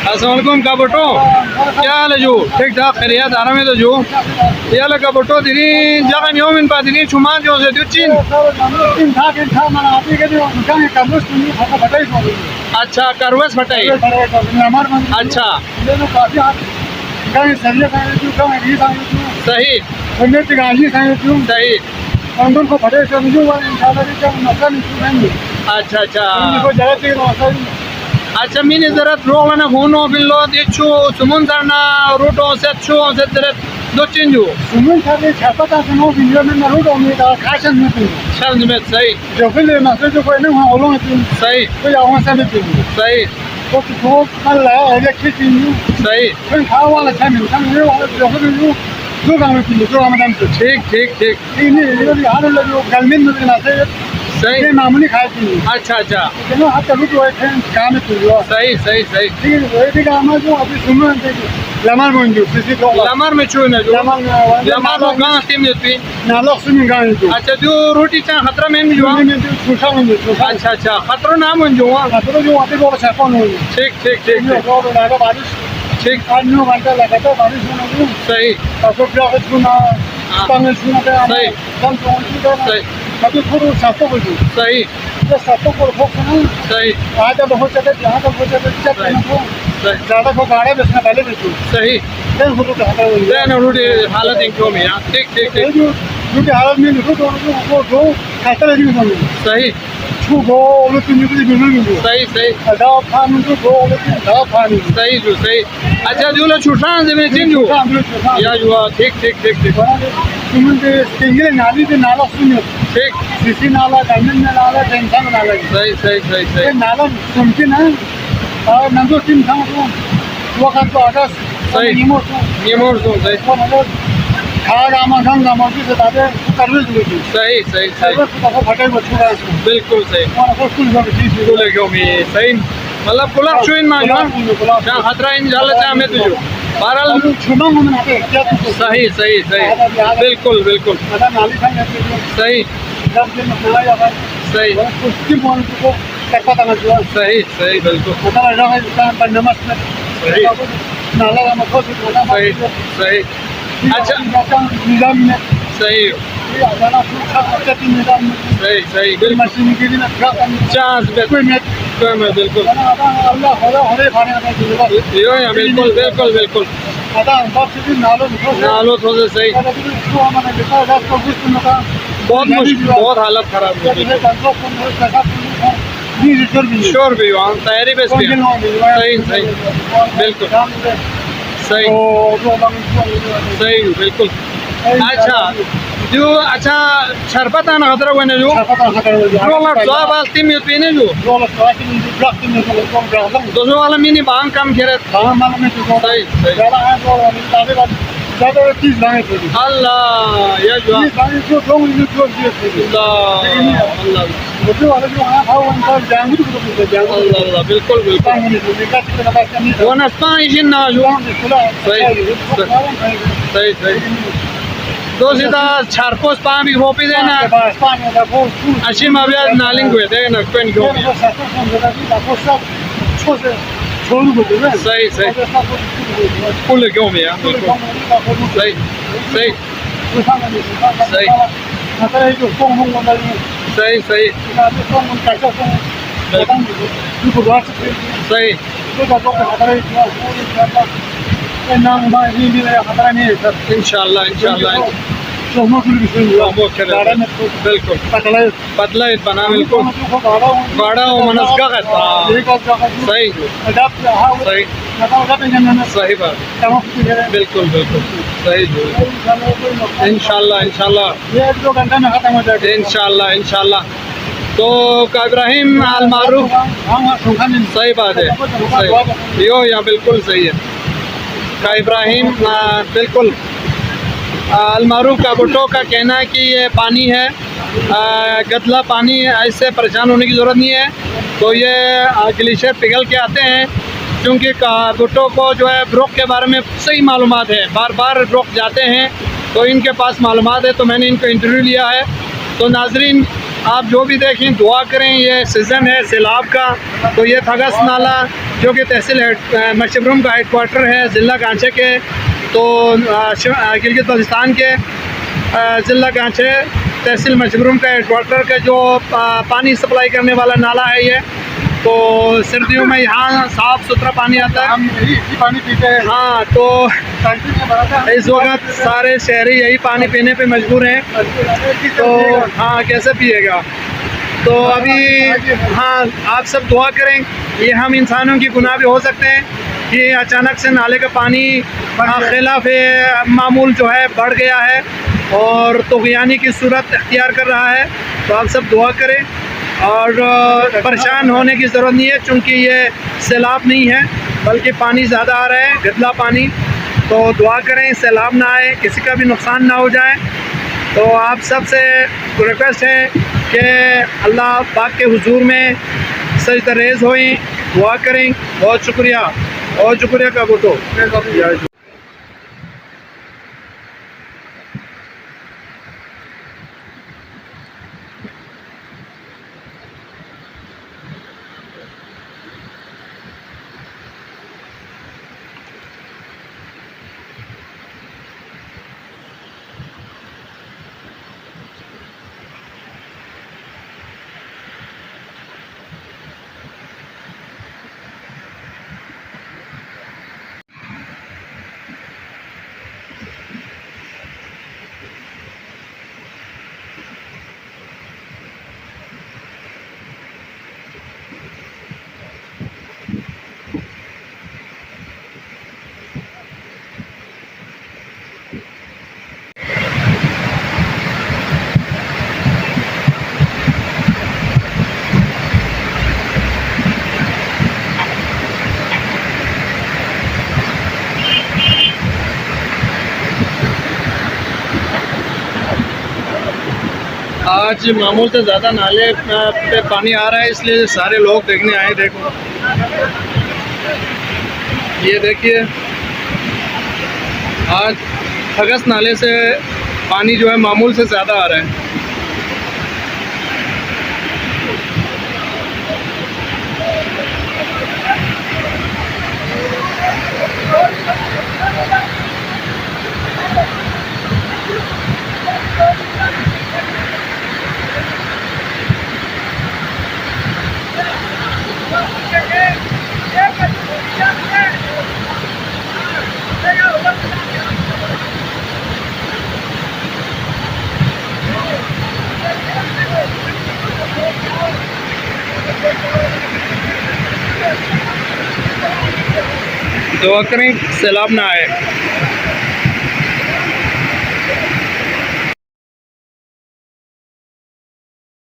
अस्सलामुअलैकुम का बटो क्या हाल है जो ठीक ठाक खैरियत आराम है तो जो ये लगा बटो दिनी जगह में होमिन पा दिनी छुमा जो से दुचिन अच्छा करवस फटाई अच्छा सही सही अच्छा अच्छा अच्छा मीने जरत रोगना होनो बिल्लो देचो सुमन सरना रोटो सेचो से जरत दो चिंजो सुमन सर छापता सनो बिल्लो में रोटो में का खासन में शाल में सही जो फिर मसे जो कोई नहीं होलो में सही कोई आवाज से भी सही तो कल है इलेक्ट्रिक सही फिर खावा वाला टाइम ये वाला जो फिर जो काम में जो हम डांस ठीक ठीक ठीक ये हाल लगे गलमिन में ना से सही ये मामूली खाए थी अच्छा अच्छा चलो हाथ तक तो है काम में तो सही सही सही ठीक है वो भी काम जो अभी सुमन लमर में जो किसी को लमर में चू ना जो लमर में गांव टीम पे नालक सुमन गांव जो अच्छा जो रोटी चा खतरा में भी जो सुशा में जो अच्छा अच्छा खतरा नाम में जो खतरा जो आते को छापन हो ठीक ठीक ठीक और लगा बारिश ठीक 8-9 घंटा लगा तो बारिश में सही तो क्या सुना तंग सुना सही कम तो सही अभी थोड़ा सातों बजे सही ये सातों को भोग ना सही आज अब हो जाते यहाँ तक हो जाते चेक करना को ज़्यादा को गाड़े बेचना पहले बेचो सही देन फोटो का हटा हुई देन रोटी हालत इनको में यार ठीक ठीक ठीक जो जो हालत में रुको तो वो दो खाता लगी मुझे सही छू गो वो तुम मुझे मिलने मिलो सही सही दाव खान जो गो वो दाव खान सही जो सही अच्छा जो लो छुटा जब चिंजू या जो ठीक ठीक ठीक ठीक तुम के सिंगल नाली के नाला सुनियो ठीक सीसी नाला गवर्नमेंट में नाला टेंशन नाला सही सही सही सही ये नाला सुनती ना और नंदो टीम था वो का तो आकाश सही ये मोर सो सही खागा मखन का मौकी से दादे सर्विस लेती सही सही सही सर्विस को फटे को छुड़ा बिल्कुल सही और को स्कूल में चीज स्कूल है क्यों में सही मतलब कुलर चुइन ना जो क्या खतरा इन जाला चा में तुझो बहरहाल छुना में आते क्या तो सही सही सही बिल्कुल बिल्कुल पता नाली था सही जब दिन में आया भाई सही उसकी बोल को पता ना चला सही सही बिल्कुल पता लगा है इंसान पर नमस्ते सही नाला का मखो से बोला सही सही अच्छा निजाम में सही ये आना सुरक्षा के निजाम में सही सही बिल्कुल मशीन के लिए ना चांस कोई में बिल्कुल अल्लाह होला होले भाने का यो या बिल्कुल बिल्कुल बिल्कुल आधा बात से नालो तो सही बहुत हालत खराब है श्योर भी वहाँ तैयारी बेस भी सही सही बिल्कुल सही सही बिल्कुल अच्छा जो अच्छा शरबत आना खतरा हुआ ना जो रोलर बाल्टी में पीने जो 200 वाला मिनी बांग काम खेरे सही सही अल्लाह ये जो अल्लाह बिल्कुल बिल्कुल वो नस्ता इशिन ना जो सही सही सही दो सीधा छारपोस पाँ भी वो भी देना अच्छी माविया नालिंग हुए थे ना पेन क्यों सही सही कुल क्यों में यार सही सही सही सही सही इंशाल्लाह इंशाल्लाह बिल्कुल पतला बना बिल्कुल गाड़ा हो मनस्का करता सही सही सही बात बिल्कुल बिल्कुल सही इंशाल्लाह इंशाल्लाह 1-2 घंटे में खत्म हो जाएगा इंशाल्लाह इंशाल्लाह तो का इब्राहिम अल मारूफ सही बात है सही यो या बिल्कुल सही है का इब्राहिम बिल्कुल अल मारूफ का भुट्टो का कहना है कि ये पानी है गदला पानी ऐसे परेशान होने की ज़रूरत नहीं है। तो ये ग्लेशियर पिघल के आते हैं क्योंकि भुट्टो को जो है ब्रोक के बारे में सही मालूमात है, बार बार ब्रोक जाते हैं तो इनके पास मालूमात है। तो मैंने इनको इंटरव्यू लिया है। तो नाजरीन आप जो भी देखें दुआ करें। ये सीज़न है सैलाब का। तो ये थगस नाला जो कि तहसील मशबरूम का हेडक्वार्टर है ज़िला कांचे के, तो गिलगित बल्तिस्तान के ज़िला कांचे तहसील मशबरूम का हेडक्वार्टर का जो पानी सप्लाई करने वाला नाला है ये। तो सर्दियों में यहाँ साफ़ सुथरा पानी आता है, हम यही पानी पीते हैं। हाँ। तो टंकी में भरा था, इस वक्त सारे शहरी यही पानी पीने पे मजबूर हैं। तो हाँ, कैसे पिएगा। तो अभी हाँ, आप सब दुआ करें। ये हम इंसानों की गुनाह भी हो सकते हैं कि अचानक से नाले का पानी खिलाफ मामूल जो है बढ़ गया है और तुग़यानी की सूरत इख्तियार कर रहा है। तो आप सब दुआ करें और परेशान होने की ज़रूरत नहीं है, चूँकि ये सैलाब नहीं है बल्कि पानी ज़्यादा आ रहा है, गदला पानी। तो दुआ करें सैलाब ना आए, किसी का भी नुकसान ना हो जाए। तो आप सब से रिक्वेस्ट है कि अल्लाह पाक के हुजूर में सजदा रेज़ होएं, दुआ करें। बहुत शुक्रिया, बहुत शुक्रिया का बुतो। आज मामूल से ज़्यादा नाले पे पानी आ रहा है, इसलिए सारे लोग देखने आए। देखो ये देखिए, आज थगस नाले से पानी जो है मामूल से ज़्यादा आ रहा है। दुआ करें सैलाब ना आए।